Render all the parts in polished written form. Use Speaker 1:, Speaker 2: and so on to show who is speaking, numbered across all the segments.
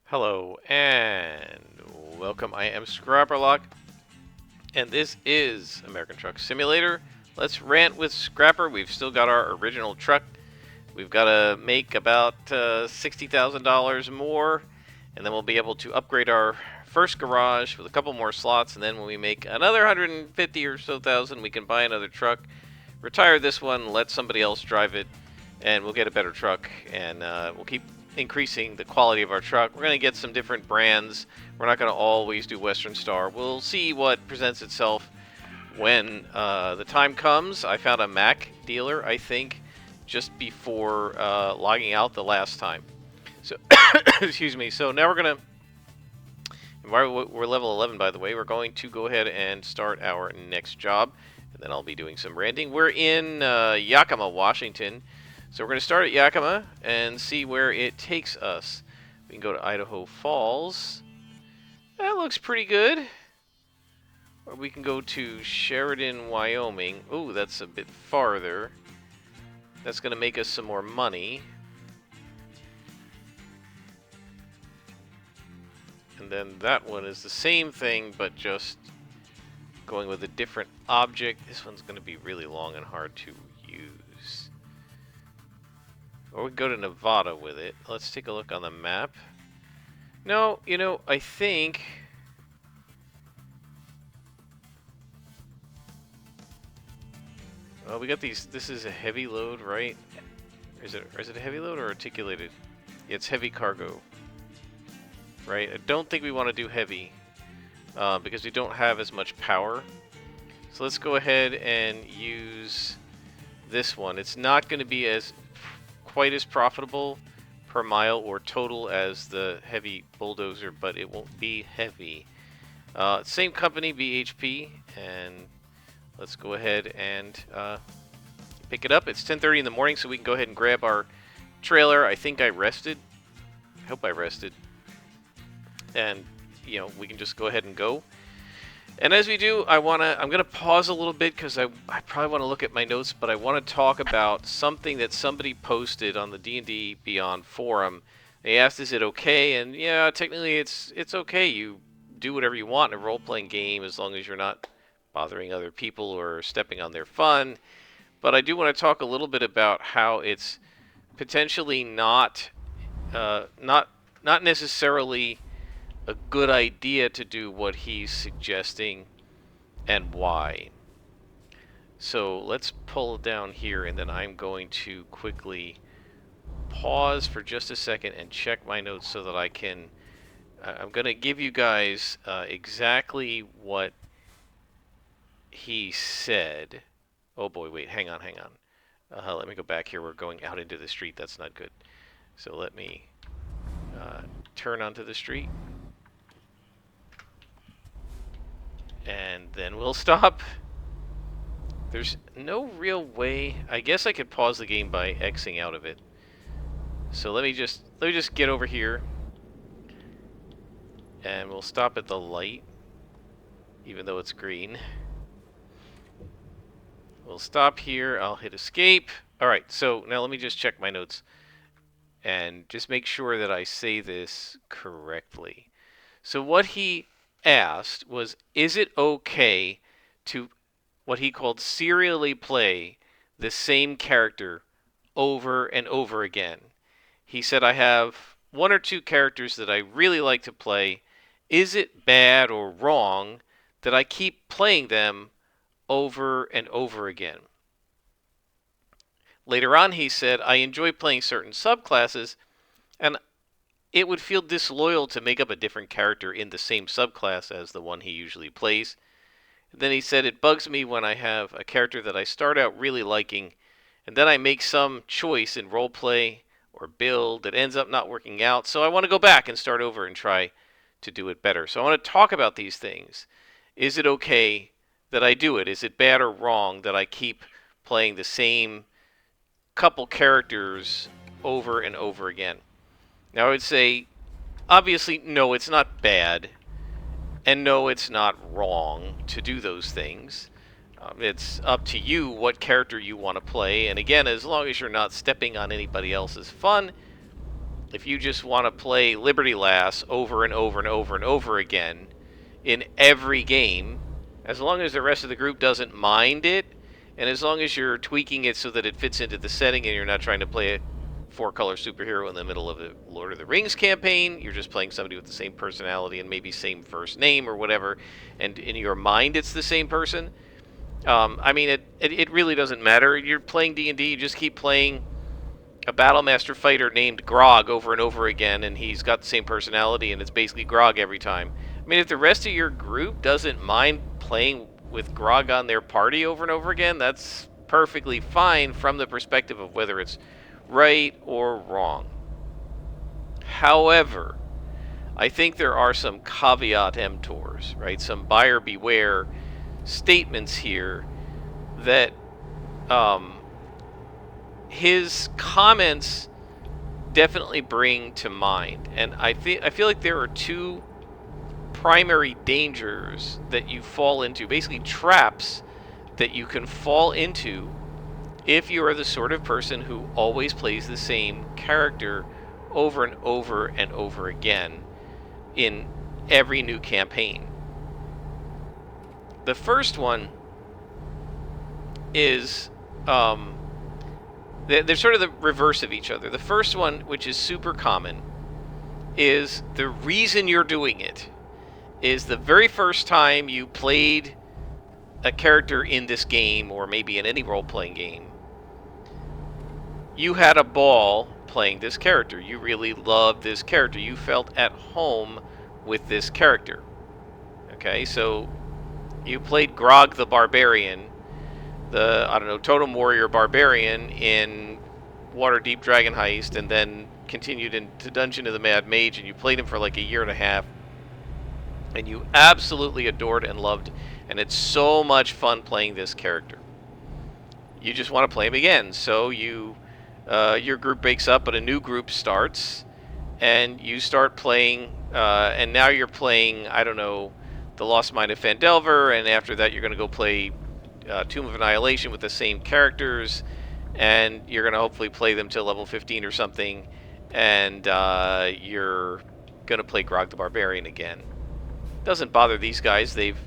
Speaker 1: Hello and welcome. I am Scrapperlock, and this is American Truck Simulator. Let's rant with Scrapper. We've still got our original truck. We've got to make about $60,000 more, and then we'll be able to upgrade our first garage with a couple more slots. And then when we make another 150 or so thousand, we can buy another truck, retire this one, let somebody else drive it, and we'll get a better truck. And we'll keep increasing the quality of our truck. We're going to get some different brands. We're not going to always do Western Star. We'll see what presents itself when the time comes. I found a Mac dealer, I think, just before logging out the last time. So, excuse me. So now we're going to, we're level 11, by the way. We're going to go ahead and start our next job. And then I'll be doing some ranting. We're in Yakima, Washington. So we're going to start at Yakima and see where it takes us. We can go to Idaho Falls. That looks pretty good. Or we can go to Sheridan, Wyoming. Ooh, that's a bit farther. That's going to make us some more money. And then that one is the same thing, but just going with a different object. This one's going to be really long and hard to use. Or we can go to Nevada with it. Let's take a look on the map. No, you know, I think... Well, we got these... This is a heavy load, right? Is it a heavy load or articulated? Yeah, it's heavy cargo. Right? I don't think we want to do heavy. Because we don't have as much power. So let's go ahead and use this one. It's not going to be as... quite as profitable per mile or total as the heavy bulldozer, but it won't be heavy. Same company, BHP, and let's go ahead and pick it up. It's 10:30 in the morning, so we can go ahead and grab our trailer. I think I rested. I hope I rested. And, you know, we can just go ahead and go. And as we do, I'm going to pause a little bit because I probably want to look at my notes, but I want to talk about something that somebody posted on the D&D Beyond forum. They asked, is it okay? And yeah, technically it's okay. You do whatever you want in a role-playing game as long as you're not bothering other people or stepping on their fun. But I do want to talk a little bit about how it's potentially not necessarily a good idea to do what he's suggesting and why. So let's pull down here, and then I'm going to quickly pause for just a second and check my notes so that I can I'm going to give you guys exactly what he said. Oh boy, wait, hang on. Let me go back here. We're going out into the street. That's not good. So let me turn onto the street. And then we'll stop. There's no real way. I guess I could pause the game by Xing out of it. So let me just get over here. And we'll stop at the light, even though it's green. We'll stop here. I'll hit escape. Alright, so now let me just check my notes and just make sure that I say this correctly. So what he asked was, is it okay to what he called serially play the same character over and over again? He said, I have one or two characters that I really like to play. Is it bad or wrong that I keep playing them over and over again? Later on, he said, I enjoy playing certain subclasses, and it would feel disloyal to make up a different character in the same subclass as the one he usually plays. Then he said, it bugs me when I have a character that I start out really liking, and then I make some choice in roleplay or build that ends up not working out, so I want to go back and start over and try to do it better. So I want to talk about these things. Is it okay that I do it? Is it bad or wrong that I keep playing the same couple characters over and over again? Now, I would say, obviously, no, it's not bad, and no, it's not wrong to do those things. It's up to you what character you want to play, and again, as long as you're not stepping on anybody else's fun, if you just want to play Liberty Lass over and over and over and over again in every game, as long as the rest of the group doesn't mind it, and as long as you're tweaking it so that it fits into the setting and you're not trying to play a four-color superhero in the middle of a Lord of the Rings campaign, you're just playing somebody with the same personality and maybe same first name or whatever, and in your mind it's the same person. I mean, it really doesn't matter. You're playing D&D, you just keep playing a Battlemaster fighter named Grog over and over again, and he's got the same personality, and it's basically Grog every time. I mean, if the rest of your group doesn't mind playing with Grog on their party over and over again, that's perfectly fine from the perspective of whether it's right or wrong. However, I think there are some caveat emptors, right? Some buyer beware statements here that his comments definitely bring to mind. And I feel like there are two primary dangers that you fall into, basically traps that you can fall into if you are the sort of person who always plays the same character over and over and over again in every new campaign. The first one is they're sort of the reverse of each other. The first one, which is super common, is the reason you're doing it is the very first time you played a character in this game, or maybe in any role-playing game, you had a ball playing this character. You really loved this character. You felt at home with this character. Okay, so you played Grog the Barbarian, the, I don't know, Totem Warrior Barbarian in Waterdeep Dragon Heist, and then continued into Dungeon of the Mad Mage, and you played him for like a year and a half, and you absolutely adored and loved, and it's so much fun playing this character. You just want to play him again, so you your group breaks up, but a new group starts, and you start playing, and now you're playing, I don't know, The Lost Mine of Phandelver, and after that you're going to go play Tomb of Annihilation with the same characters, and you're going to hopefully play them till level 15 or something, and you're going to play Grog the Barbarian again. Doesn't bother these guys. They've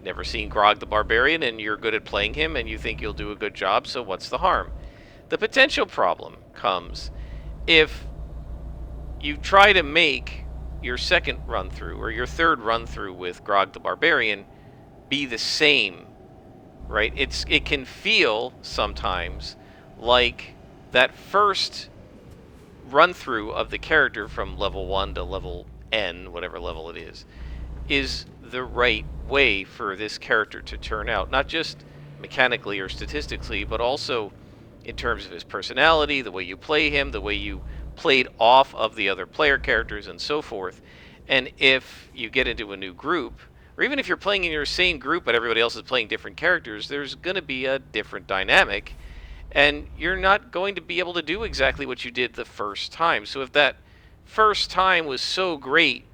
Speaker 1: never seen Grog the Barbarian, and you're good at playing him, and you think you'll do a good job, so what's the harm? The potential problem comes if you try to make your second run-through or your third run-through with Grog the Barbarian be the same, right? It can feel sometimes like that first run-through of the character from level 1 to level N, whatever level it is the right way for this character to turn out, not just mechanically or statistically, but also in terms of his personality, the way you play him, the way you played off of the other player characters, and so forth. And if you get into a new group, or even if you're playing in your same group but everybody else is playing different characters, there's going to be a different dynamic, and you're not going to be able to do exactly what you did the first time. So if that first time was so great,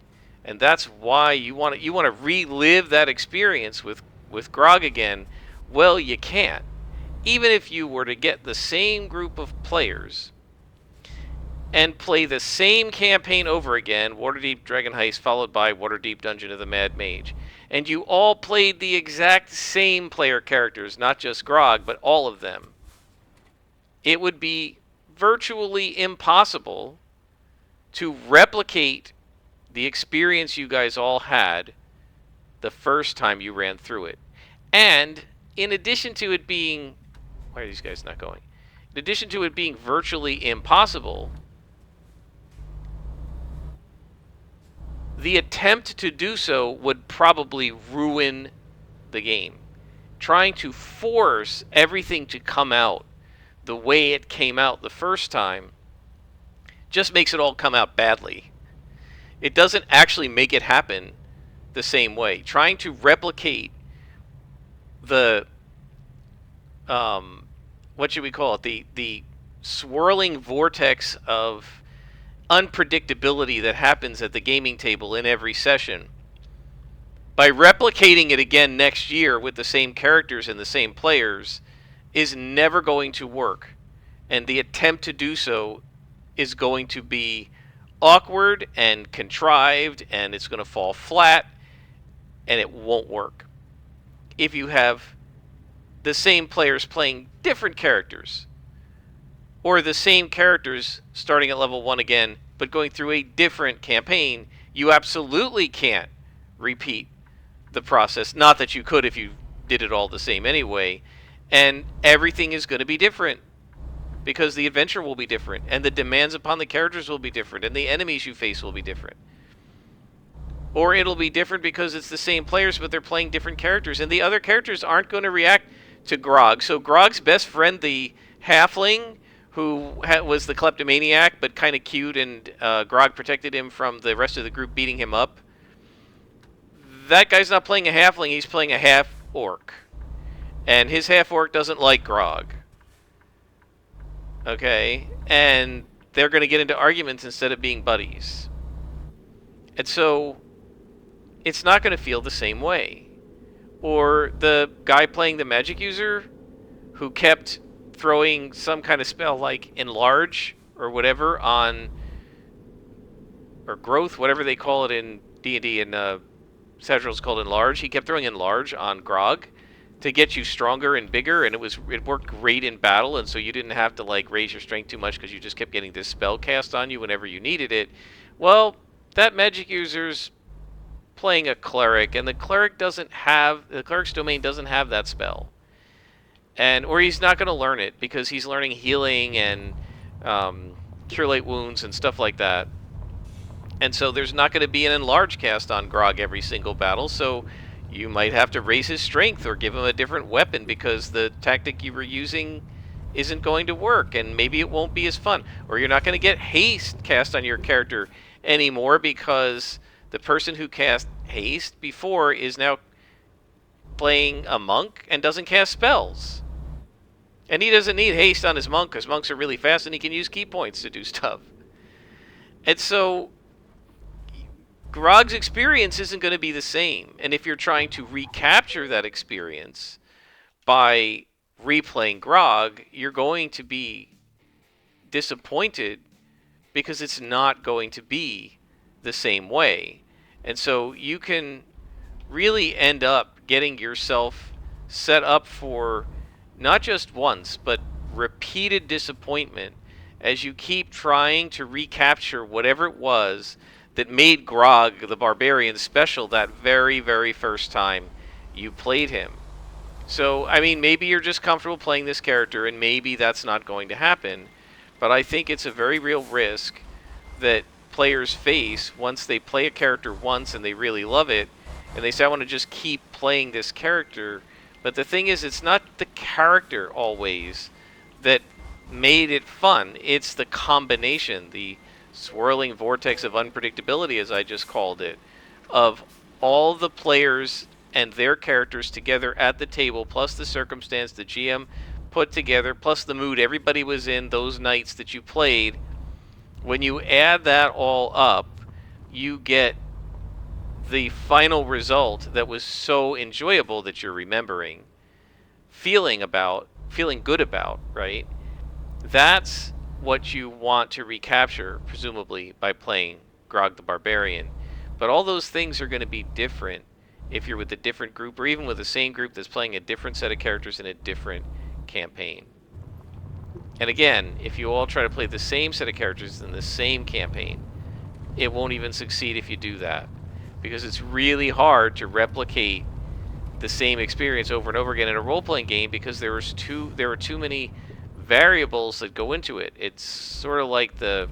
Speaker 1: and that's why you want to relive that experience with Grog again, well, you can't. Even if you were to get the same group of players and play the same campaign over again, Waterdeep Dragon Heist followed by Waterdeep Dungeon of the Mad Mage, and you all played the exact same player characters, not just Grog, but all of them, it would be virtually impossible to replicate the experience you guys all had the first time you ran through it. And in addition to it being... Why are these guys not going? In addition to it being virtually impossible, the attempt to do so would probably ruin the game. Trying to force everything to come out the way it came out the first time just makes it all come out badly. It doesn't actually make it happen the same way. Trying to replicate the what should we call it? The swirling vortex of unpredictability that happens at the gaming table in every session. By replicating it again next year with the same characters and the same players is never going to work. And the attempt to do so is going to be awkward and contrived, and it's going to fall flat, and it won't work. If you have the same players playing different characters, or the same characters starting at level 1 again, but going through a different campaign, you absolutely can't repeat the process. Not that you could if you did it all the same anyway. And everything is going to be different because the adventure will be different, and the demands upon the characters will be different, and the enemies you face will be different. Or it'll be different because it's the same players, but they're playing different characters, and the other characters aren't going to react to Grog. So Grog's best friend, the halfling, who was the kleptomaniac, but kind of cute, and Grog protected him from the rest of the group beating him up. That guy's not playing a halfling, he's playing a half-orc. And his half-orc doesn't like Grog. Okay? And they're going to get into arguments instead of being buddies. And so, it's not going to feel the same way. Or the guy playing the magic user, who kept throwing some kind of spell like Enlarge, or whatever, on... or Growth, whatever they call it in D&D, and Sagril's called Enlarge. He kept throwing Enlarge on Grog to get you stronger and bigger, and it worked great in battle, and so you didn't have to like raise your strength too much because you just kept getting this spell cast on you whenever you needed it. Well, that magic user's playing a cleric, and the cleric's domain doesn't have that spell, or he's not going to learn it because he's learning healing and cure light wounds and stuff like that. And so there's not going to be an enlarge cast on Grog every single battle, so you might have to raise his strength or give him a different weapon because the tactic you were using isn't going to work, and maybe it won't be as fun. Or you're not going to get haste cast on your character anymore because the person who cast haste before is now playing a monk and doesn't cast spells. And he doesn't need haste on his monk because monks are really fast and he can use key points to do stuff. And so Grog's experience isn't going to be the same. And if you're trying to recapture that experience by replaying Grog, you're going to be disappointed because it's not going to be the same way. And so you can really end up getting yourself set up for not just once, but repeated disappointment as you keep trying to recapture whatever it was that made Grog the Barbarian special that very, very first time you played him. So, I mean, maybe you're just comfortable playing this character, and maybe that's not going to happen, but I think it's a very real risk that players face once they play a character once and they really love it, and they say, I want to just keep playing this character. But the thing is, it's not the character always that made it fun. It's the combination, the swirling vortex of unpredictability, as I just called it, of all the players and their characters together at the table, plus the circumstance the GM put together, plus the mood everybody was in those nights that you played. When you add that all up, you get the final result that was so enjoyable that you're remembering, feeling good about, right? That's what you want to recapture, presumably, by playing Grog the Barbarian. But all those things are going to be different if you're with a different group, or even with the same group that's playing a different set of characters in a different campaign. And again, if you all try to play the same set of characters in the same campaign, it won't even succeed if you do that. Because it's really hard to replicate the same experience over and over again in a role-playing game because there are too many variables that go into it. It's sort of like the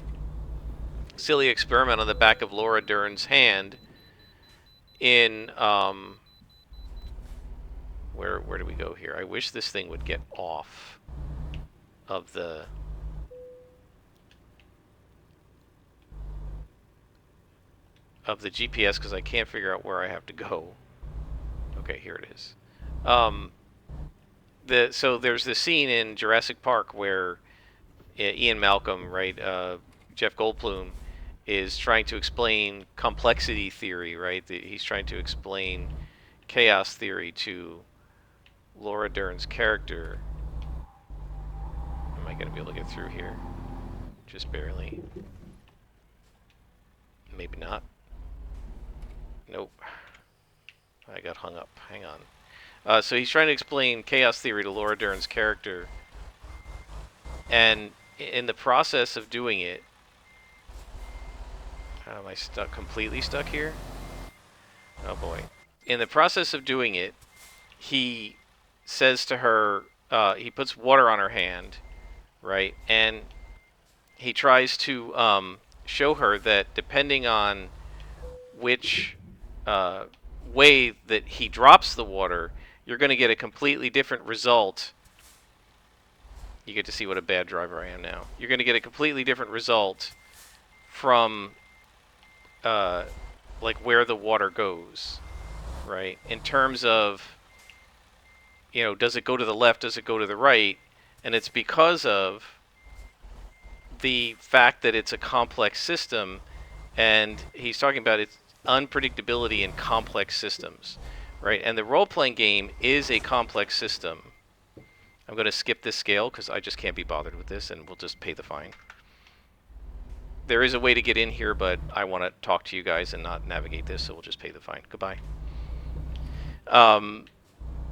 Speaker 1: silly experiment on the back of Laura Dern's hand in where do we go here? I wish this thing would get off of the GPS because I can't figure out where I have to go. Okay, here it is. So there's the scene in Jurassic Park where Ian Malcolm, right, Jeff Goldblum, is trying to explain complexity theory, right? He's trying to explain chaos theory to Laura Dern's character. Am I going to be able to get through here? Just barely. Maybe not. Nope. I got hung up. Hang on. So he's trying to explain chaos theory to Laura Dern's character, and in the process of doing it, am I stuck? Completely stuck here? Oh boy. In the process of doing it, he says to her, he puts water on her hand, right? And he tries to show her that depending on which way that he drops the water, you're going to get a completely different result. You get to see what a bad driver I am now. You're going to get a completely different result from like where the water goes, right? In terms of, you know, does it go to the left, does it go to the right? And it's because of the fact that it's a complex system, and he's talking about its unpredictability in complex systems, right? And the role-playing game is a complex system. I'm going to skip this scale because I just can't be bothered with this, and we'll just pay the fine. There is a way to get in here, but I want to talk to you guys and not navigate this, so we'll just pay the fine. Goodbye.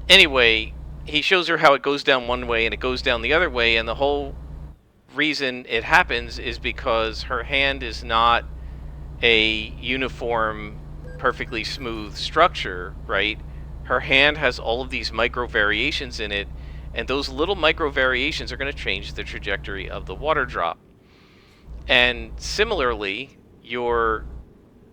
Speaker 1: Anyway, he shows her how it goes down one way and it goes down the other way, and the whole reason it happens is because her hand is not a uniform, perfectly smooth structure, right? Her hand has all of these micro variations in it, and those little micro variations are going to change the trajectory of the water drop. And similarly, you're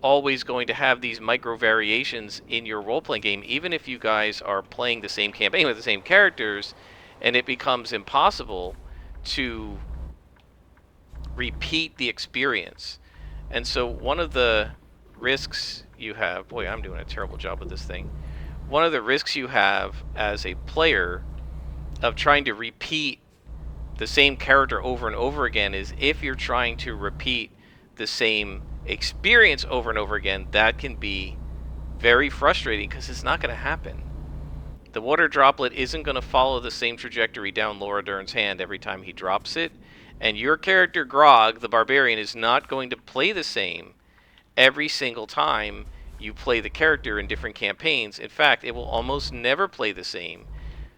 Speaker 1: always going to have these micro variations in your role-playing game, even if you guys are playing the same campaign with the same characters, and it becomes impossible to repeat the experience. And so one of the risks you have, boy, I'm doing a terrible job with this thing. One of the risks you have as a player of trying to repeat the same character over and over again is if you're trying to repeat the same experience over and over again, that can be very frustrating because it's not going to happen. The water droplet isn't going to follow the same trajectory down Laura Dern's hand every time he drops it, and your character Grog, the barbarian, is not going to play the same every single time you play the character in different campaigns. In fact, it will almost never play the same,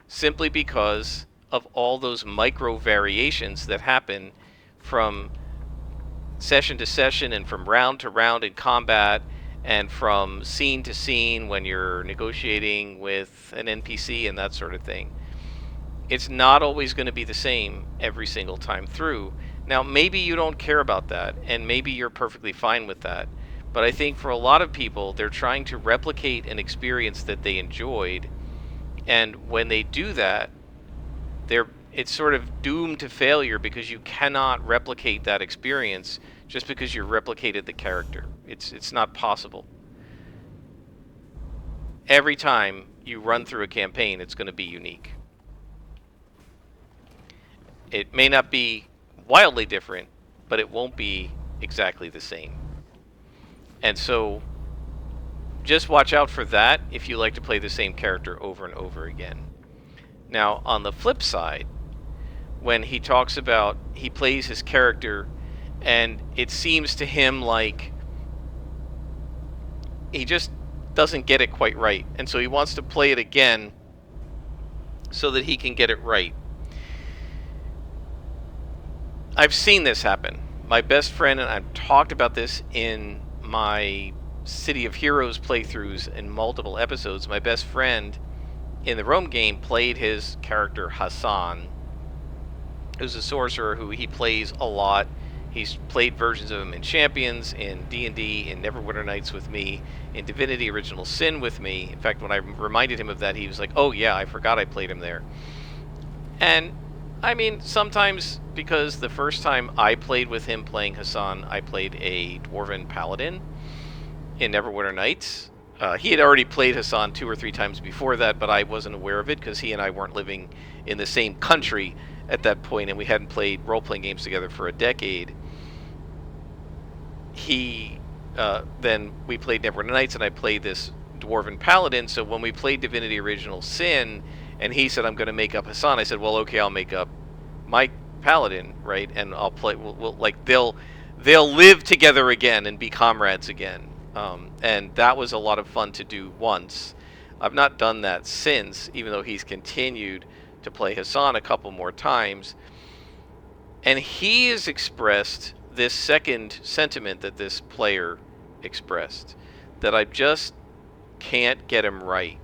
Speaker 1: simply because of all those micro variations that happen from session to session and from round to round in combat and from scene to scene when you're negotiating with an NPC and that sort of thing. It's not always going to be the same every single time through. Now, maybe you don't care about that, and maybe you're perfectly fine with that. But I think for a lot of people, they're trying to replicate an experience that they enjoyed, and when they do that, it's sort of doomed to failure because you cannot replicate that experience just because you replicated the character. It's not possible. Every time you run through a campaign, it's going to be unique. It may not be wildly different, but it won't be exactly the same. And so just watch out for that if you like to play the same character over and over again. Now, on the flip side, when he talks about he plays his character and it seems to him like he just doesn't get it quite right, and so he wants to play it again so that he can get it right. I've seen this happen. My best friend, and I've talked about this in my City of Heroes playthroughs in multiple episodes, my best friend in the Rome game played his character Hassan, who's a sorcerer who he plays a lot. He's played versions of him in Champions, in D&D, in Neverwinter Nights with me, in Divinity Original Sin with me. In fact, when I reminded him of that, he was like, oh yeah, I forgot I played him there. And, I mean, sometimes, because the first time I played with him playing Hassan, I played a Dwarven Paladin in Neverwinter Nights. He had already played Hassan 2 or 3 times before that, but I wasn't aware of it because he and I weren't living in the same country at that point, and we hadn't played role-playing games together for a decade. Then we played Neverwinter Nights, and I played this Dwarven Paladin, so when we played Divinity Original Sin, and he said, I'm going to make up Hassan, I said, well, okay, I'll make up my Paladin, right, and I'll play, we'll like, they'll live together again and be comrades again. And that was a lot of fun to do once. I've not done that since, even though he's continued to play Hassan a couple more times. And he has expressed this second sentiment that this player expressed, that I just can't get him right.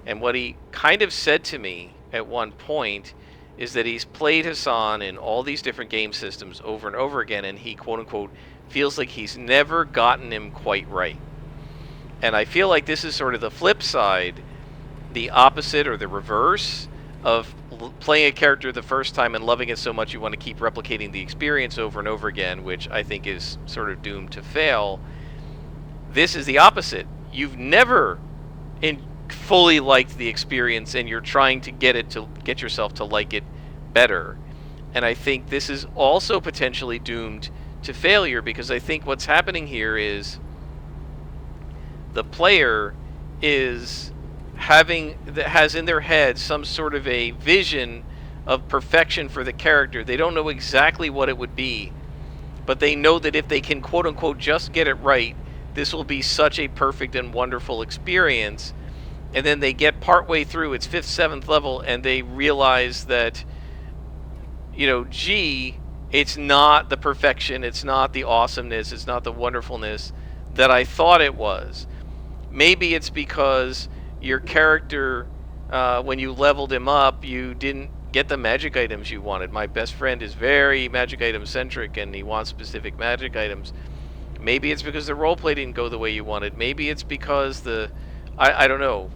Speaker 1: And what he kind of said to me at one point is that he's played Hassan in all these different game systems over and over again, and he, quote unquote, feels like he's never gotten him quite right. And I feel like this is sort of the flip side, the opposite or the reverse of playing a character the first time and loving it so much you want to keep replicating the experience over and over again, which I think is sort of doomed to fail. This is the opposite. You've never fully liked the experience, and you're trying to get yourself to like it better. And I think this is also potentially doomed to failure, because I think what's happening here is the player has in their head some sort of a vision of perfection for the character. They don't know exactly what it would be, but they know that if they can, quote unquote, just get it right, this will be such a perfect and wonderful experience. And then they get partway through its 5th, 7th level, and they realize that, gee, it's not the perfection, it's not the awesomeness, it's not the wonderfulness that I thought it was. Maybe it's because your character, when you leveled him up, you didn't get the magic items you wanted. My best friend is very magic item centric, and he wants specific magic items. Maybe it's because the roleplay didn't go the way you wanted. Maybe it's because I don't know.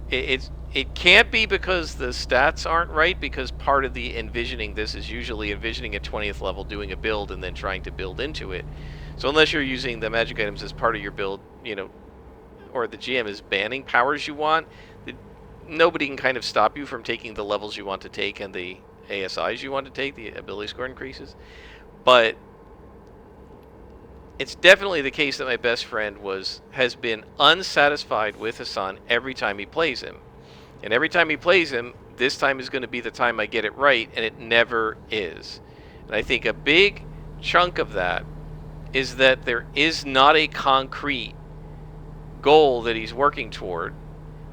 Speaker 1: It can't be because the stats aren't right, because part of the envisioning this is usually envisioning a 20th level, doing a build, and then trying to build into it. So unless you're using the magic items as part of your build, or the GM is banning powers you want, nobody can kind of stop you from taking the levels you want to take and the ASIs you want to take, the ability score increases. But it's definitely the case that my best friend has been unsatisfied with Hassan every time he plays him. And every time he plays him, this time is going to be the time I get it right, and it never is. And I think a big chunk of that is that there is not a concrete goal that he's working toward,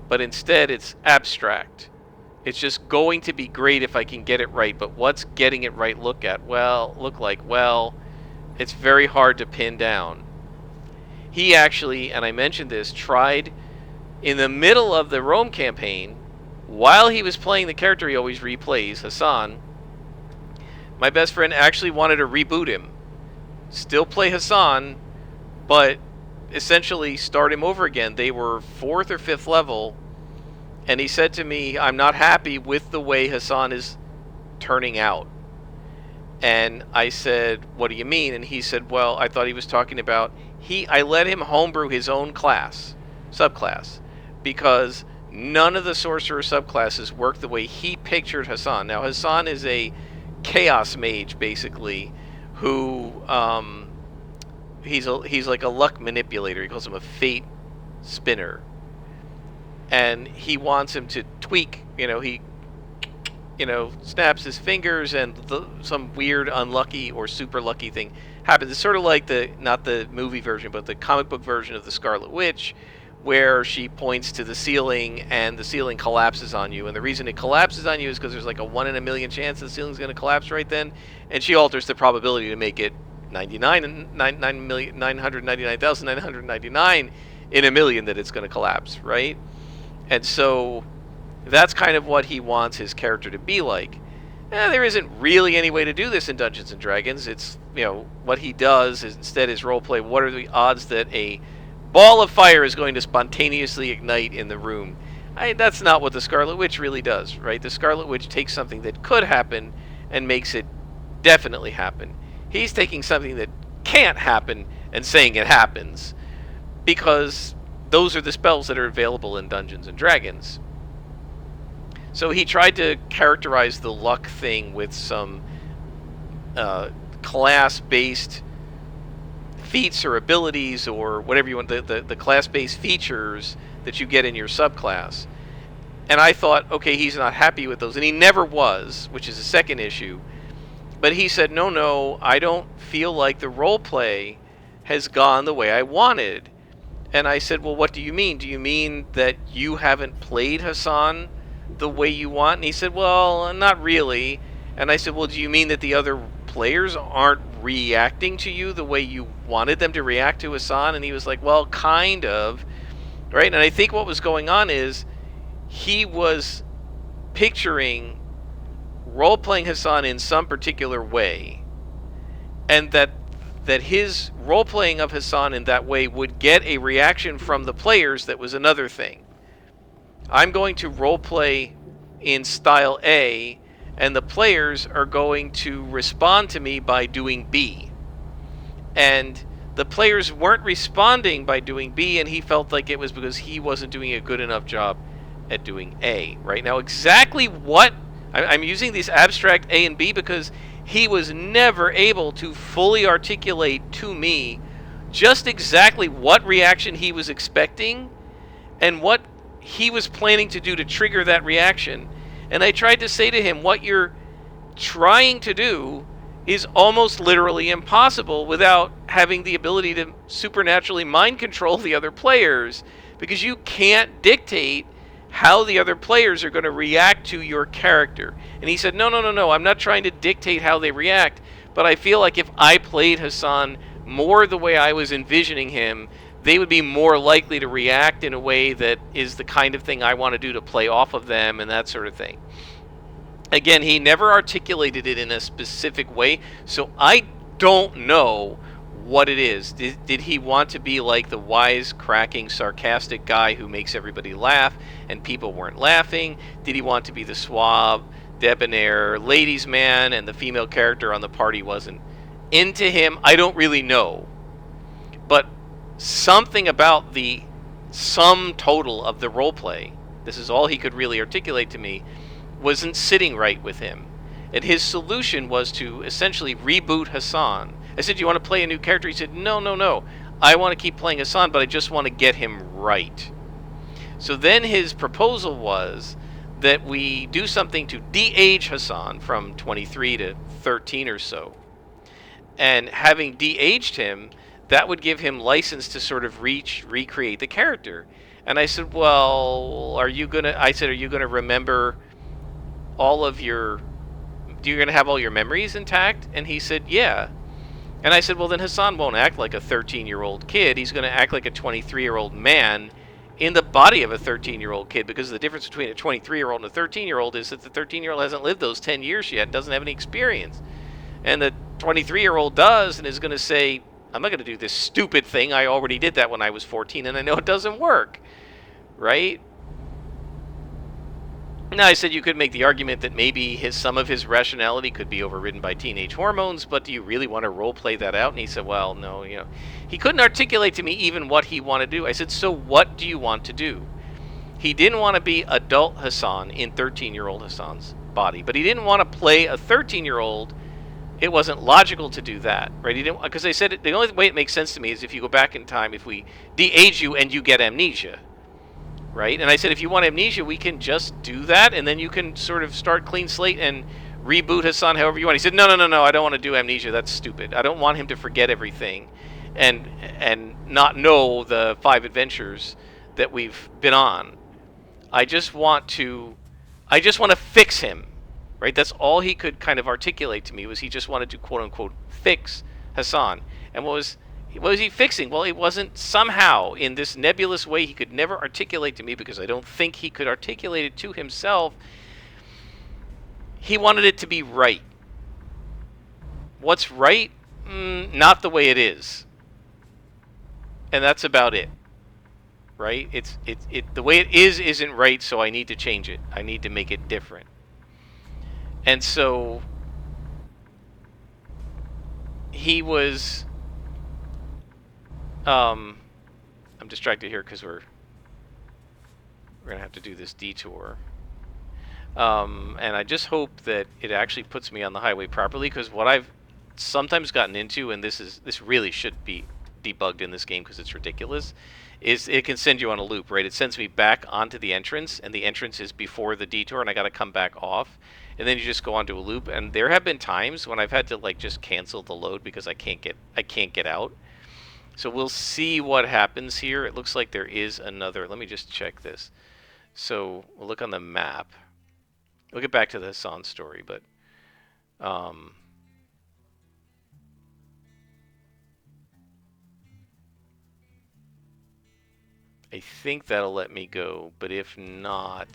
Speaker 1: but instead it's abstract. It's just going to be great if I can get it right, but what's getting it right look like? Well, it's very hard to pin down. He actually, and I mentioned this, tried in the middle of the Rome campaign, while he was playing the character he always replays, Hassan, my best friend actually wanted to reboot him. Still play Hassan, but essentially start him over again. They were 4th or 5th level, and he said to me, I'm not happy with the way Hassan is turning out. And I said, what do you mean? And he said, well, I thought he was talking about, I let him homebrew his own subclass, because none of the sorcerer subclasses work the way he pictured Hassan. Now, Hassan is a chaos mage, basically, who, he's like a luck manipulator. He calls him a fate spinner. And he wants him to tweak, he snaps his fingers, and some weird unlucky or super lucky thing happens. It's sort of like not the movie version, but the comic book version of the Scarlet Witch, where she points to the ceiling and the ceiling collapses on you. And the reason it collapses on you is because there's like a 1 in a million chance the ceiling's going to collapse right then. And she alters the probability to make it 999,999 in a million that it's going to collapse, right? And so that's kind of what he wants his character to be like. There isn't really any way to do this in Dungeons & Dragons. It's, what he does is instead is roleplay. What are the odds that a ball of fire is going to spontaneously ignite in the room? That's not what the Scarlet Witch really does, right? The Scarlet Witch takes something that could happen and makes it definitely happen. He's taking something that can't happen and saying it happens, because those are the spells that are available in Dungeons & Dragons. So he tried to characterize the luck thing with some class-based feats or abilities, or whatever you want, the class-based features that you get in your subclass. And I thought, okay, he's not happy with those, and he never was, which is a second issue. But he said, no, no, I don't feel like the role play has gone the way I wanted. And I said, well, what do you mean? Do you mean that you haven't played Hassan the way you want? And he said, well, not really. And I said, well, do you mean that the other players aren't reacting to you the way you wanted them to react to Hassan? And he was like, well, kind of. Right? And I think what was going on is he was picturing role-playing Hassan in some particular way, and that his role-playing of Hassan in that way would get a reaction from the players that was another thing. I'm going to role-play in style A, and the players are going to respond to me by doing B. And the players weren't responding by doing B, and he felt like it was because he wasn't doing a good enough job at doing A. Right now, exactly what I'm using these abstract A and B because he was never able to fully articulate to me just exactly what reaction he was expecting and what he was planning to do to trigger that reaction. And I tried to say to him, what you're trying to do is almost literally impossible without having the ability to supernaturally mind control the other players, because you can't dictate how the other players are going to react to your character. And he said, no, I'm not trying to dictate how they react, but I feel like if I played Hassan more the way I was envisioning him, they would be more likely to react in a way that is the kind of thing I want to do to play off of them and that sort of thing. Again, he never articulated it in a specific way, so I don't know what it is. Did he want to be like the wise-cracking, sarcastic guy who makes everybody laugh and people weren't laughing? Did he want to be the suave, debonair ladies' man and the female character on the party wasn't into him? I don't really know. But something about the sum total of the roleplay, this is all he could really articulate to me, wasn't sitting right with him. And his solution was to essentially reboot Hassan. I said, do you want to play a new character? He said, no. I want to keep playing Hassan, but I just want to get him right. So then his proposal was that we do something to de-age Hassan from 23 to 13 or so. And having de-aged him, that would give him license to sort of recreate the character. And I said, well, are you going to remember all of your... You're going to have all your memories intact? And he said, yeah. And I said, well, then Hassan won't act like a 13-year-old kid. He's going to act like a 23-year-old man in the body of a 13-year-old kid, because the difference between a 23-year-old and a 13-year-old is that the 13-year-old hasn't lived those 10 years yet, doesn't have any experience. And the 23-year-old does, and is going to say, I'm not going to do this stupid thing. I already did that when I was 14, and I know it doesn't work. Right? Now, I said you could make the argument that maybe some of his rationality could be overridden by teenage hormones, but do you really want to role-play that out? And he said, well, no, He couldn't articulate to me even what he wanted to do. I said, so what do you want to do? He didn't want to be adult Hassan in 13-year-old Hassan's body, but he didn't want to play a 13-year-old. It wasn't logical to do that, right? He didn't, because they said the only way it makes sense to me is if you go back in time, if we de-age you and you get amnesia. Right? And I said, if you want amnesia, we can just do that, and then you can sort of start clean slate and reboot Hassan however you want. He said, no, I don't want to do amnesia. That's stupid. I don't want him to forget everything and not know the 5 adventures that we've been on. I just want to fix him. Right? That's all he could kind of articulate to me, was he just wanted to, quote unquote, fix Hassan. And what was he fixing? Well, it wasn't somehow in this nebulous way he could never articulate to me, because I don't think he could articulate it to himself. He wanted it to be right. What's right? Not the way it is. And that's about it. Right? The way it isn't right, so I need to change it. I need to make it different. And so he was... I'm distracted here because we're going to have to do this detour. And I just hope that it actually puts me on the highway properly, because what I've sometimes gotten into, and this really should be debugged in this game because it's ridiculous, is it can send you on a loop, right? It sends me back onto the entrance, and the entrance is before the detour, and I got to come back off, and then you just go onto a loop. And there have been times when I've had to like just cancel the load because I can't get out. So we'll see what happens here. It looks like there is another. Let me just check this. So we'll look on the map. We'll get back to the Hassan story, but I think that'll let me go, but if not,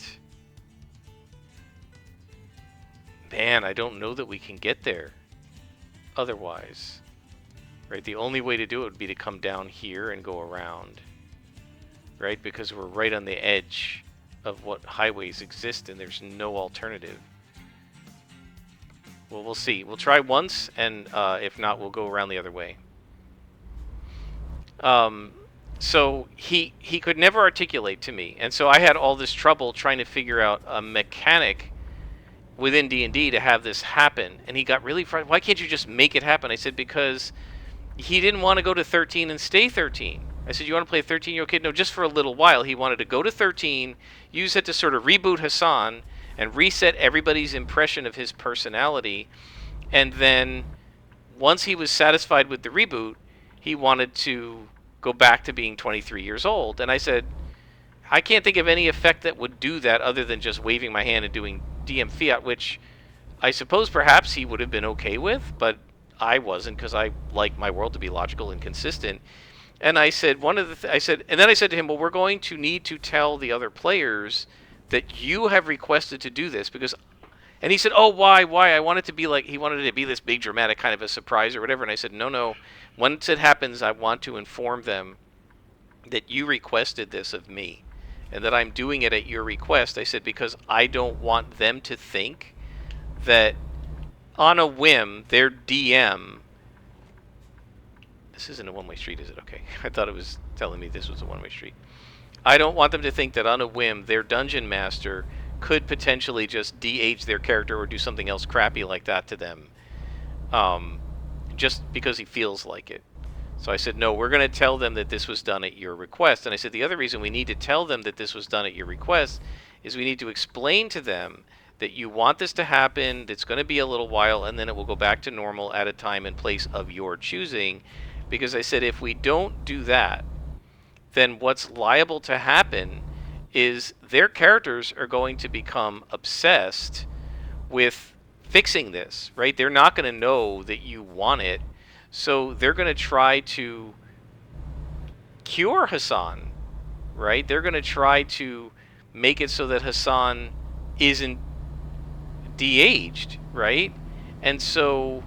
Speaker 1: man, I don't know that we can get there otherwise. Right, the only way to do it would be to come down here and go around. Right, because we're right on the edge of what highways exist, and there's no alternative. Well, we'll see. We'll try once, and if not, we'll go around the other way. So he could never articulate to me, and so I had all this trouble trying to figure out a mechanic within D&D to have this happen. And he got really frustrated. Why can't you just make it happen? I said, because he didn't want to go to 13 and stay 13. I said, you want to play a 13-year-old kid? No, just for a little while. He wanted to go to 13, use it to sort of reboot Hassan and reset everybody's impression of his personality. And then once he was satisfied with the reboot, he wanted to go back to being 23 years old. And I said, I can't think of any effect that would do that other than just waving my hand and doing DM Fiat, which I suppose perhaps he would have been okay with, but I wasn't, because I like my world to be logical and consistent. And I said, and then I said to him, well, we're going to need to tell the other players that you have requested to do this, because, and he said, oh, why? I want it to be like, he wanted it to be this big dramatic kind of a surprise or whatever. And I said, no, once it happens, I want to inform them that you requested this of me, and that I'm doing it at your request. I said, because I don't want them to think that on a whim, their DM... This isn't a one-way street, is it? Okay. I thought it was telling me this was a one-way street. I don't want them to think that on a whim, their dungeon master could potentially just de-age their character or do something else crappy like that to them, just because he feels like it. So I said, no, we're going to tell them that this was done at your request. And I said, the other reason we need to tell them that this was done at your request is we need to explain to them that you want this to happen, it's going to be a little while, and then it will go back to normal at a time and place of your choosing. Because I said, if we don't do that, then what's liable to happen is their characters are going to become obsessed with fixing this, right? They're not going to know that you want it, so they're going to try to cure Hassan, right? They're going to try to make it so that Hassan isn't de-aged, right? And so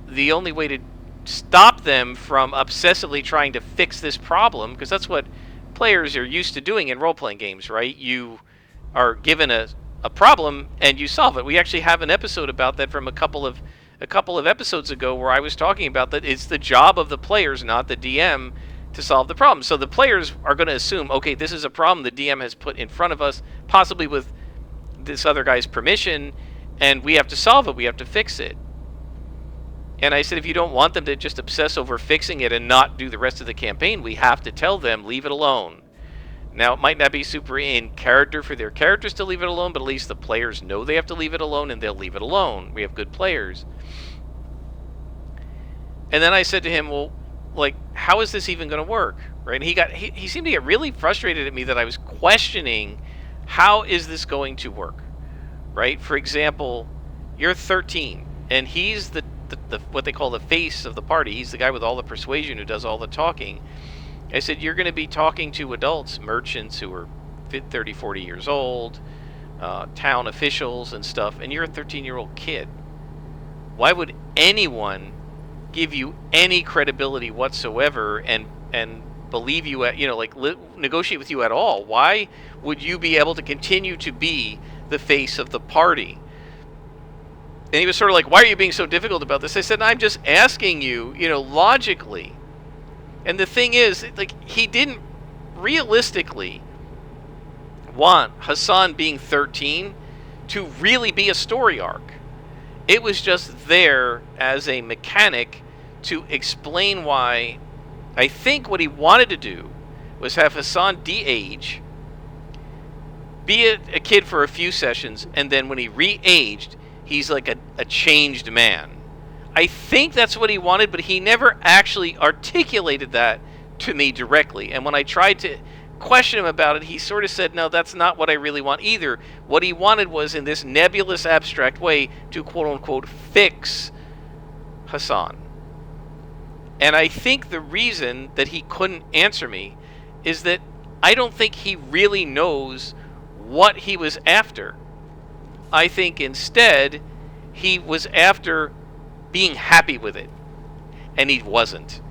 Speaker 1: the only way to stop them from obsessively trying to fix this problem, because that's what players are used to doing in role-playing games, right? You are given a problem and you solve it. We actually have an episode about that from a couple of episodes ago, where I was talking about that it's the job of the players, not the DM, to solve the problem. So the players are going to assume, okay, this is a problem the DM has put in front of us, possibly with this other guy's permission, and we have to solve it, we have to fix it. And I said, if you don't want them to just obsess over fixing it and not do the rest of the campaign, we have to tell them, leave it alone. Now, it might not be super in character for their characters to leave it alone, but at least the players know they have to leave it alone, and they'll leave it alone. We have good players. And then I said to him, well, like, how is this even going to work? Right? And he seemed to get really frustrated at me that I was questioning, how is this going to work? Right? For example, you're 13, and he's the what they call the face of the party. He's the guy with all the persuasion who does all the talking. I said, you're going to be talking to adults, merchants who are 30, 40 years old, town officials and stuff, and you're a 13-year-old kid. Why would anyone give you any credibility whatsoever and believe you at, negotiate with you at all? Why would you be able to continue to be the face of the party? And he was sort of like, why are you being so difficult about this? I said, I'm just asking you, logically. And the thing is, like, he didn't realistically want Hassan being 13 to really be a story arc. It was just there as a mechanic to explain why I think what he wanted to do was have Hassan de-age, be a kid for a few sessions, and then when he re-aged, he's like a changed man. I think that's what he wanted, but he never actually articulated that to me directly. And when I tried to question him about it, he sort of said, no, that's not what I really want either. What he wanted was, in this nebulous, abstract way, to quote-unquote fix Hassan. And I think the reason that he couldn't answer me is that I don't think he really knows what he was after. I think instead he was after being happy with it, and he wasn't.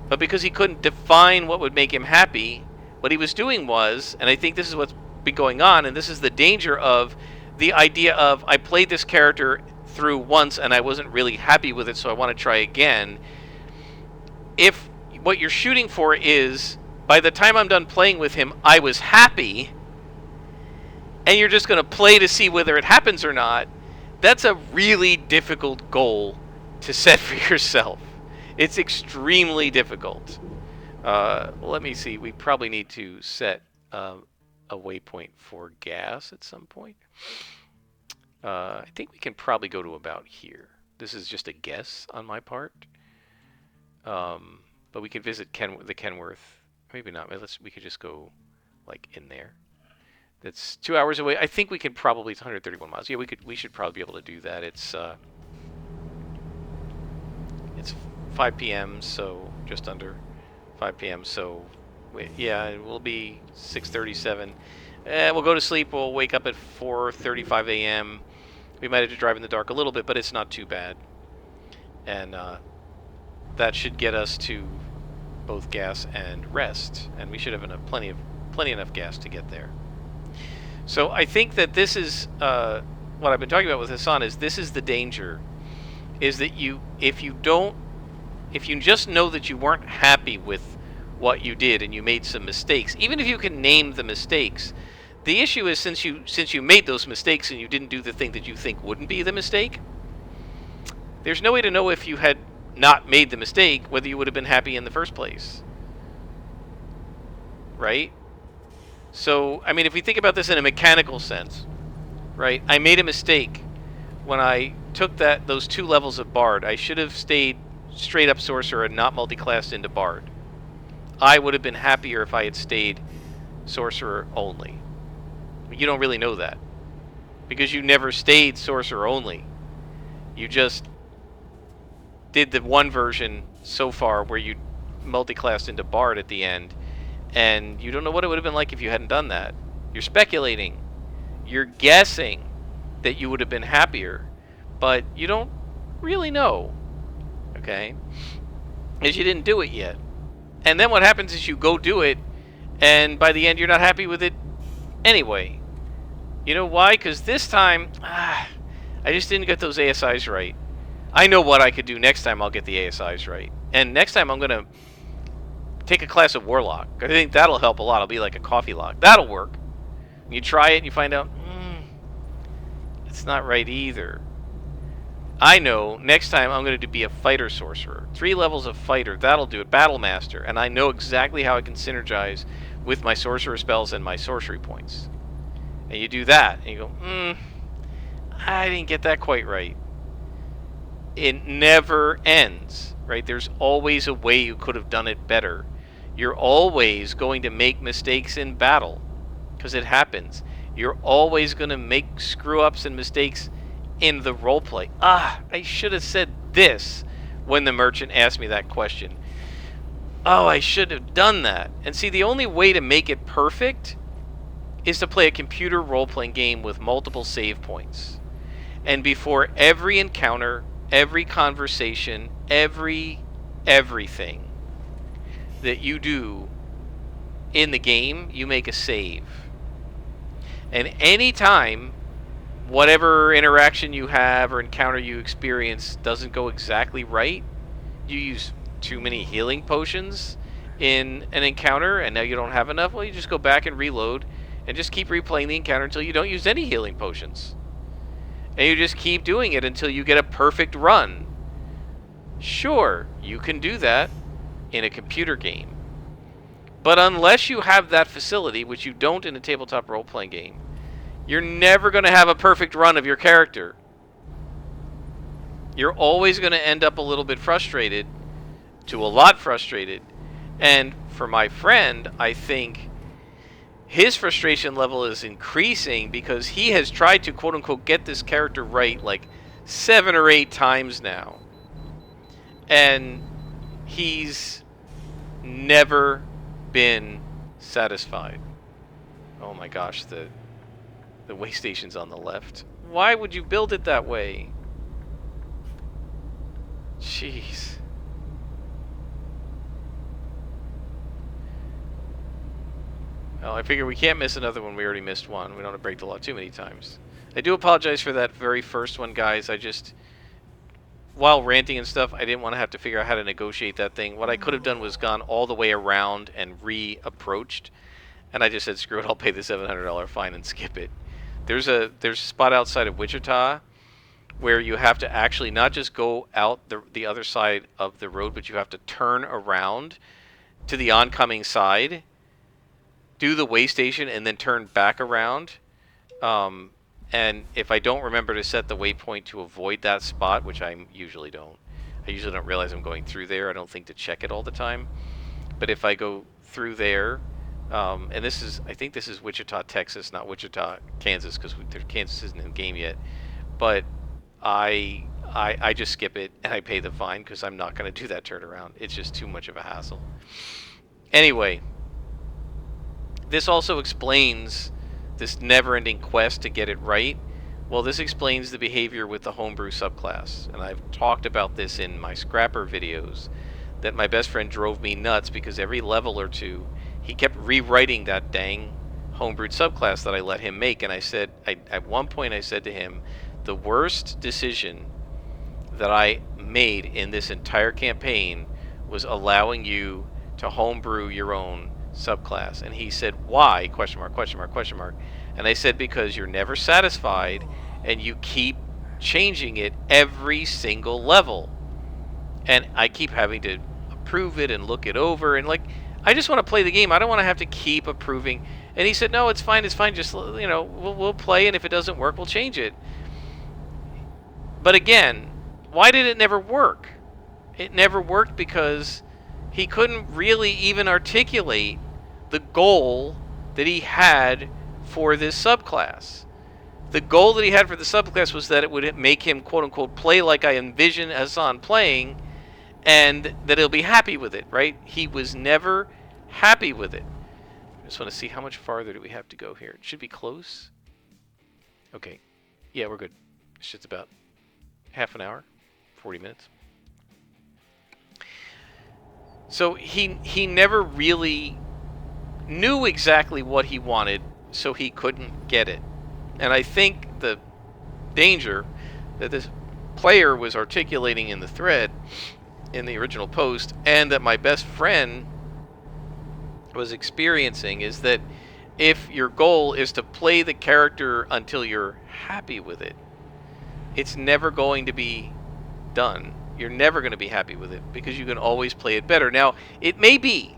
Speaker 1: But because he couldn't define what would make him happy, what he was doing was, and I think this is what's been going on, and this is the danger of the idea of, I played this character through once and I wasn't really happy with it, so I want to try again. If what you're shooting for is, by the time I'm done playing with him, I was happy, and you're just going to play to see whether it happens or not, that's a really difficult goal to set for yourself. It's extremely difficult. Let me see. We probably need to set a waypoint for gas at some point. I think we can probably go to about here. This is just a guess on my part. But we could visit the Kenworth. Maybe not. We could just go like in there. That's 2 hours away. I think we can probably. It's 131 miles. Yeah, we should probably be able to do that. It's 5 p.m. so just under 5 p.m. So yeah, it will be 6:37. We'll go to sleep. We'll wake up at 4:35 a.m. We might have to drive in the dark a little bit, but it's not too bad. And that should get us to both gas and rest, and we should have plenty enough gas to get there. So I think that this is what I've been talking about with Hassan. Is this is the danger? Is that if you just know that you weren't happy with what you did and you made some mistakes, even if you can name the mistakes, the issue is since you made those mistakes and you didn't do the thing that you think wouldn't be the mistake, there's no way to know if you had not made the mistake whether you would have been happy in the first place. Right? So, I mean, if we think about this in a mechanical sense, right? I made a mistake when I took those 2 levels of Bard. I should have stayed straight up Sorcerer and not multi-classed into Bard. I would have been happier if I had stayed Sorcerer only. But you don't really know that, because you never stayed Sorcerer only. You just did the one version so far where you multi-classed into Bard at the end, and you don't know what it would have been like if you hadn't done that. You're speculating. You're guessing that you would have been happier, but you don't really know. Okay? Because you didn't do it yet. And then what happens is you go do it, and by the end you're not happy with it anyway. You know why? Because this time, I just didn't get those ASIs right. I know what I could do next time. I'll get the ASIs right. And next time I'm going to take a class of Warlock. I think that'll help a lot. It'll be like a coffee lock. That'll work. You try it and you find out, it's not right either. I know next time I'm going to be a fighter sorcerer. 3 levels of fighter. That'll do it. Battle master. And I know exactly how I can synergize with my sorcerer spells and my sorcery points. And you do that. And you go, I didn't get that quite right. It never ends, right? There's always a way you could have done it better. You're always going to make mistakes in battle, because it happens. You're always going to make screw-ups and mistakes in the roleplay. I should have said this when the merchant asked me that question. Oh, I should have done that. And see, the only way to make it perfect is to play a computer role-playing game with multiple save points. And before every encounter, every conversation, everything that you do in the game, you make a save. And anytime whatever interaction you have or encounter you experience doesn't go exactly right, you use too many healing potions in an encounter and now you don't have enough, well, you just go back and reload and just keep replaying the encounter until you don't use any healing potions. And you just keep doing it until you get a perfect run. Sure, you can do that, in a computer game. But unless you have that facility, which you don't in a tabletop role-playing game, you're never going to have a perfect run of your character. You're always going to end up a little bit frustrated, to a lot frustrated. And for my friend, I think his frustration level is increasing because he has tried to quote-unquote get this character right like 7 or 8 times now. And he's never been satisfied. Oh my gosh, the way station's on the left. Why would you build it that way? Jeez. Well, I figure we can't miss another one. We already missed one. We don't want to break the law too many times. I do apologize for that very first one, guys. I just, while ranting and stuff, I didn't want to have to figure out how to negotiate that thing. What I could have done was gone all the way around and re-approached. And I just said, screw it, I'll pay the $700 fine and skip it. There's a spot outside of Wichita where you have to actually not just go out the other side of the road, but you have to turn around to the oncoming side, do the way station, and then turn back around. And if I don't remember to set the waypoint to avoid that spot, which I usually don't realize I'm going through there. I don't think to check it all the time. But if I go through there, and I think this is Wichita, Texas, not Wichita, Kansas, because Kansas isn't in the game yet. But I just skip it and I pay the fine because I'm not going to do that turnaround. It's just too much of a hassle. Anyway, this also explains this never-ending quest to get it right. Well, this explains the behavior with the homebrew subclass, and I've talked about this in my Scrapper videos, that my best friend drove me nuts because every level or two, he kept rewriting that dang homebrewed subclass that I let him make, and I said, at one point I said to him, the worst decision that I made in this entire campaign was allowing you to homebrew your own subclass. And he said, why? Question mark, question mark, question mark. And I said, because you're never satisfied and you keep changing it every single level. And I keep having to approve it and look it over, and like, I just want to play the game. I don't want to have to keep approving. And he said, no, it's fine, just, you know, we'll play, and if it doesn't work, we'll change it. But again, why did it never work? It never worked because he couldn't really even articulate the goal that he had for this subclass. The goal that he had for the subclass was that it would make him, quote-unquote, play like I envision Hassan playing, and that he'll be happy with it, right? He was never happy with it. I just want to see how much farther do we have to go here. It should be close. Okay. Yeah, we're good. This shit's about half an hour, 40 minutes. So he never really knew exactly what he wanted, so he couldn't get it. And I think the danger that this player was articulating in the thread, in the original post, and that my best friend was experiencing, is that if your goal is to play the character until you're happy with it, it's never going to be done. You're never going to be happy with it because you can always play it better. Now, it may be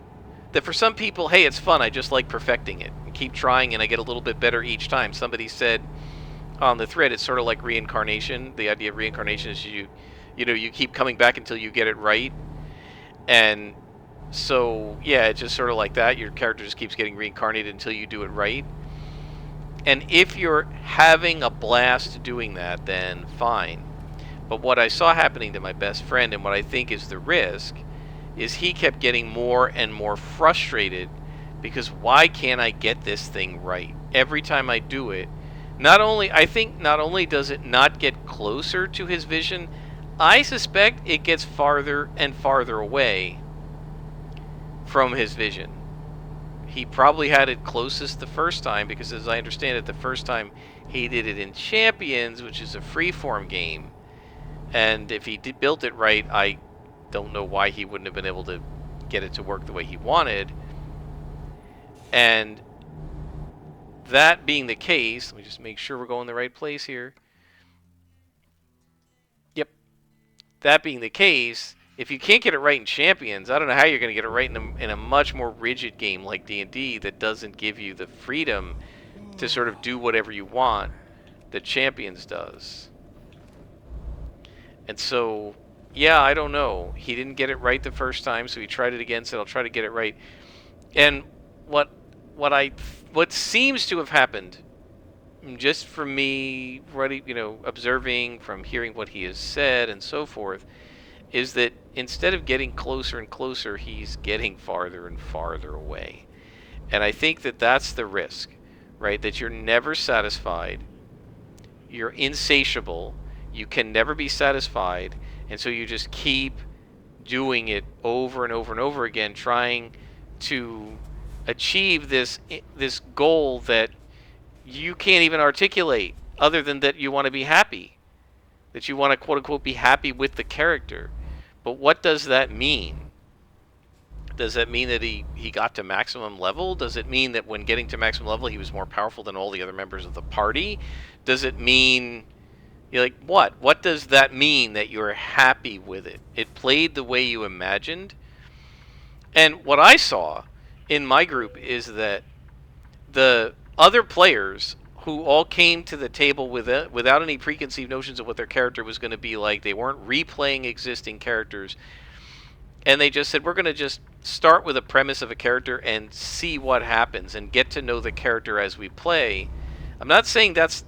Speaker 1: that for some people, hey, it's fun, I just like perfecting it and keep trying and I get a little bit better each time. Somebody said on the thread, it's sort of like reincarnation. The idea of reincarnation is you keep coming back until you get it right. And so, yeah, it's just sort of like that. Your character just keeps getting reincarnated until you do it right. And if you're having a blast doing that, then fine. But what I saw happening to my best friend, and what I think is the risk, is he kept getting more and more frustrated because why can't I get this thing right? Every time I do it, not only does it not get closer to his vision, I suspect it gets farther and farther away from his vision. He probably had it closest the first time because, as I understand it, the first time he did it in Champions, which is a freeform game. And if he built it right, I don't know why he wouldn't have been able to get it to work the way he wanted. And that being the case, let me just make sure we're going the right place here. Yep. That being the case, if you can't get it right in Champions, I don't know how you're going to get it right in a much more rigid game like D&D that doesn't give you the freedom to sort of do whatever you want that Champions does. And so, yeah, I don't know. He didn't get it right the first time, so he tried it again. Said, "I'll try to get it right." And what what I what seems to have happened, just from me, observing, from hearing what he has said and so forth, is that instead of getting closer and closer, he's getting farther and farther away. And I think that that's the risk, right? That you're never satisfied. You're insatiable. You can never be satisfied. And so you just keep doing it over and over and over again, trying to achieve this goal that you can't even articulate, other than that you want to be happy, that you want to quote unquote be happy with the character. But what does that mean? Does that mean that he got to maximum level? Does it mean that when getting to maximum level he was more powerful than all the other members of the party? Does it mean, you're like, what? What does that mean that you're happy with it? It played the way you imagined. And what I saw in my group is that the other players who all came to the table without any preconceived notions of what their character was going to be like, they weren't replaying existing characters, and they just said, we're going to just start with a premise of a character and see what happens and get to know the character as we play. I'm not saying that's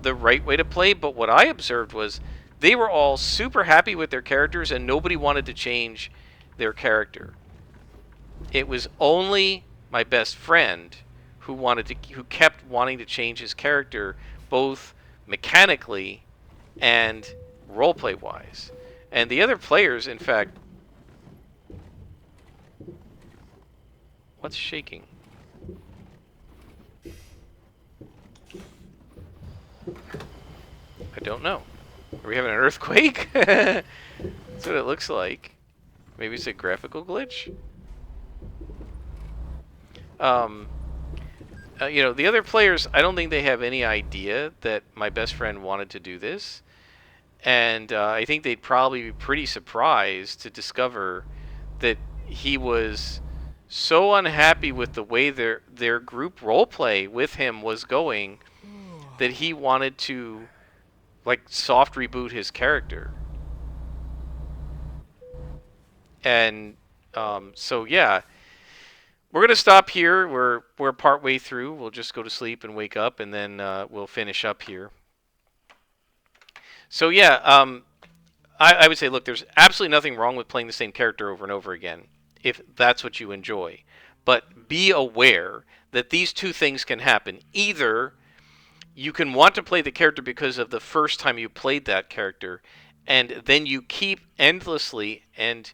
Speaker 1: the right way to play, but what I observed was they were all super happy with their characters and nobody wanted to change their character. It was only my best friend who kept wanting to change his character, both mechanically and roleplay wise. And the other players, in fact, what's shaking? I don't know. Are we having an earthquake? That's what it looks like. Maybe it's a graphical glitch. The other players, I don't think they have any idea that my best friend wanted to do this. And I think they'd probably be pretty surprised to discover that he was so unhappy with the way their group roleplay with him was going that he wanted to, like, soft reboot his character. And so, yeah. We're going to stop here. We're partway through. We'll just go to sleep and wake up, and then we'll finish up here. So, yeah, I would say, look, there's absolutely nothing wrong with playing the same character over and over again, if that's what you enjoy. But be aware that these two things can happen. Either you can want to play the character because of the first time you played that character, and then you keep endlessly and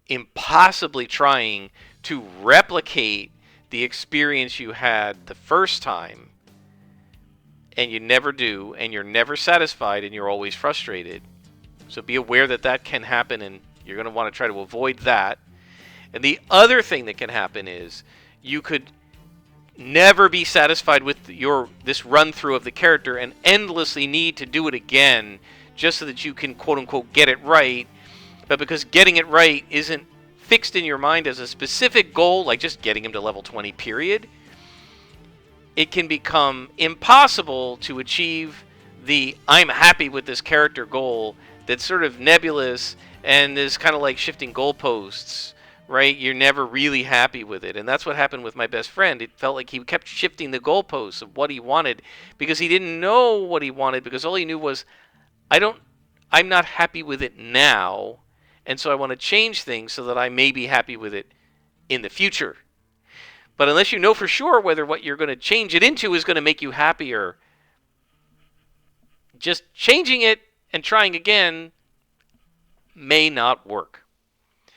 Speaker 1: impossibly trying to replicate the experience you had the first time, and you never do, and you're never satisfied, and you're always frustrated. So be aware that that can happen, and you're going to want to try to avoid that. And the other thing that can happen is you could never be satisfied with this run through of the character and endlessly need to do it again just so that you can quote unquote get it right. But because getting it right isn't fixed in your mind as a specific goal, like just getting him to level 20 period, it can become impossible to achieve the I'm happy with this character goal that's sort of nebulous and is kind of like shifting goalposts, right? You're never really happy with it. And that's what happened with my best friend. It felt like he kept shifting the goalposts of what he wanted because he didn't know what he wanted, because all he knew was, I'm not happy with it now, and so I want to change things so that I may be happy with it in the future. But unless you know for sure whether what you're going to change it into is going to make you happier, just changing it and trying again may not work.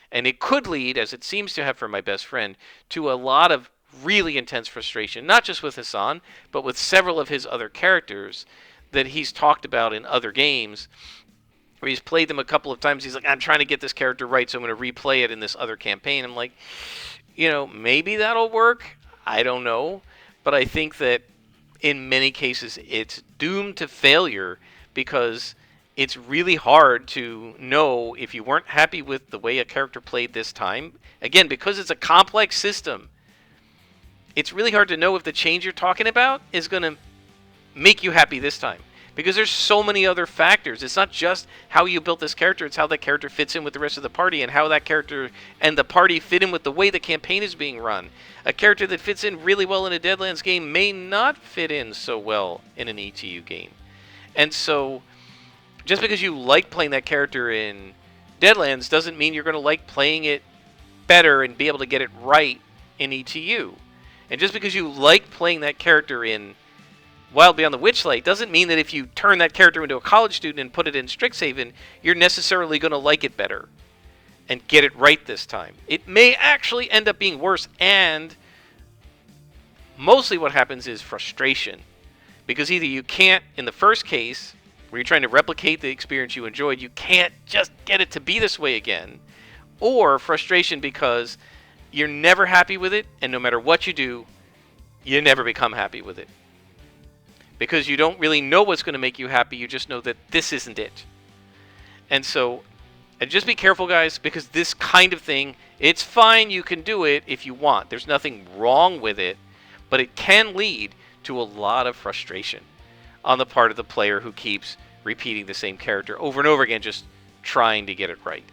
Speaker 1: And it could lead, as it seems to have for my best friend, to a lot of really intense frustration, not just with Hassan, but with several of his other characters that he's talked about in other games, where he's played them a couple of times. He's like, I'm trying to get this character right, so I'm going to replay it in this other campaign. I'm like, maybe that'll work. I don't know. But I think that in many cases it's doomed to failure because it's really hard to know if you weren't happy with the way a character played this time. Again, because it's a complex system, it's really hard to know if the change you're talking about is going to make you happy this time. Because there's so many other factors. It's not just how you built this character, it's how that character fits in with the rest of the party and how that character and the party fit in with the way the campaign is being run. A character that fits in really well in a Deadlands game may not fit in so well in an ETU game. And so, just because you like playing that character in Deadlands doesn't mean you're going to like playing it better and be able to get it right in ETU. And just because you like playing that character in Wild Beyond the Witchlight doesn't mean that if you turn that character into a college student and put it in Strixhaven, you're necessarily going to like it better and get it right this time. It may actually end up being worse, and mostly what happens is frustration. Because either you can't, in the first case, where you're trying to replicate the experience you enjoyed, you can't just get it to be this way again, or frustration because you're never happy with it, and no matter what you do, you never become happy with it. Because you don't really know what's going to make you happy, you just know that this isn't it. And so, and just be careful, guys, because this kind of thing, it's fine, you can do it if you want. There's nothing wrong with it, but it can lead to a lot of frustration on the part of the player who keeps repeating the same character over and over again, just trying to get it right.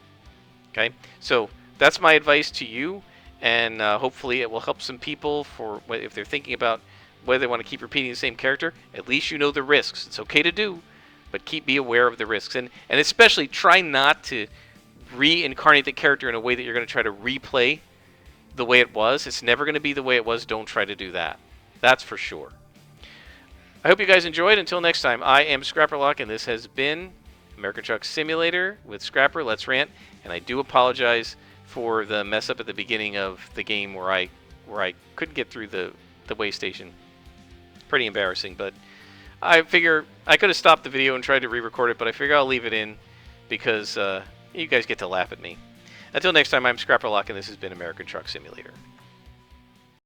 Speaker 1: Okay? So, that's my advice to you, and hopefully it will help some people for if they're thinking about whether they want to keep repeating the same character. At least you know the risks. It's okay to do, but be aware of the risks. And especially try not to reincarnate the character in a way that you're going to try to replay the way it was. It's never going to be the way it was. Don't try to do that. That's for sure. I hope you guys enjoyed. Until next time, I am Scrapperlock, and this has been American Truck Simulator with Scrapper. Let's rant. And I do apologize for the mess up at the beginning of the game where I couldn't get through the way station. Pretty embarrassing, but I figure I could have stopped the video and tried to re-record it, but I figure I'll leave it in because you guys get to laugh at me. Until next time, I'm Scrapperlock, and this has been American Truck Simulator.